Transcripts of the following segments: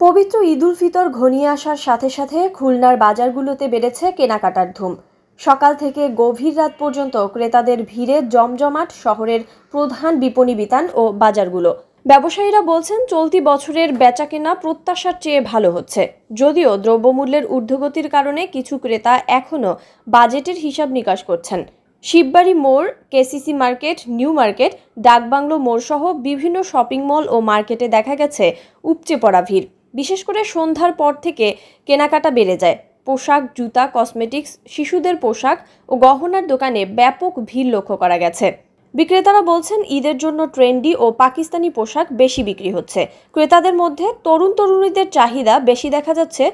পবিত্র ঈদ উল ফিতর ঘনিয়ে আসার সাথে সাথে খুলনার বাজারগুলোতে বেড়েছে কেনাকাটার ধুম। সকাল থেকে গভীর রাত পর্যন্ত ক্রেতাদের ভিড়ে জমজমাট শহরের প্রধান বিপণী বিতান ও বাজারগুলো। ব্যবসায়ীরা বলছেন চলতি বছরের বেচাকেনা প্রত্যাশার চেয়ে ভালো হচ্ছে, যদিও দ্রব্যমূল্যের ঊর্ধ্বগতির কারণে কিছু ক্রেতা এখনও বাজেটের হিসাব নিকাশ করছেন। শিববাড়ি মোড়, কেসিসি মার্কেট, নিউ মার্কেট, ডাকবাংলো মোড় সহ বিভিন্ন শপিং মল ও মার্কেটে দেখা গেছে উপচে পড়া ভিড়। বিশেষ করে সন্ধ্যার পর থেকে কেনাকাটা বেড়ে যায়। পোশাক, জুতা, কসমেটিক্স, শিশুদের পোশাক ও গহনার দোকানে ব্যাপক ভিড় লক্ষ্য করা গেছে। বিক্রেতারা বলছেন ঈদের জন্য ট্রেন্ডি ও পাকিস্তানি পোশাক বেশি বিক্রি হচ্ছে। ক্রেতাদের মধ্যে তরুণীদের চাহিদা বেশি দেখা যাচ্ছে,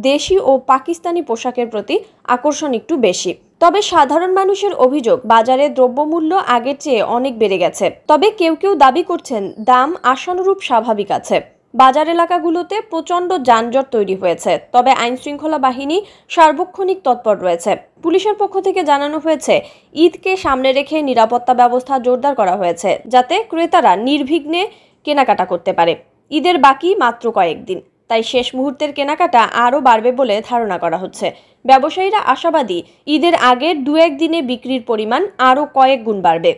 দেশি ও পাকিস্তানি পোশাকের প্রতি আকর্ষণ একটু বেশি। তবে সাধারণ মানুষের অভিযোগ, বাজারে দ্রব্যমূল্য আগের চেয়ে অনেক বেড়ে গেছে। তবে কেউ দাবি করছেন দাম আশানুরূপ স্বাভাবিক আছে। বাজার এলাকাগুলোতে প্রচণ্ড যানজট তৈরি হয়েছে, তবে আইনশৃঙ্খলা বাহিনী সার্বক্ষণিক তৎপর রয়েছে। পুলিশের পক্ষ থেকে জানানো হয়েছে ঈদকে সামনে রেখে নিরাপত্তা ব্যবস্থা জোরদার করা হয়েছে, যাতে ক্রেতারা নির্বিঘ্নে কেনাকাটা করতে পারে। ঈদের বাকি মাত্র কয়েকদিন, তাই শেষ মুহূর্তের কেনাকাটা আরও বাড়বে বলে ধারণা করা হচ্ছে। ব্যবসায়ীরা আশাবাদী ঈদের আগের 2-1 দিনে বিক্রির পরিমাণ আরও কয়েক গুণ বাড়বে।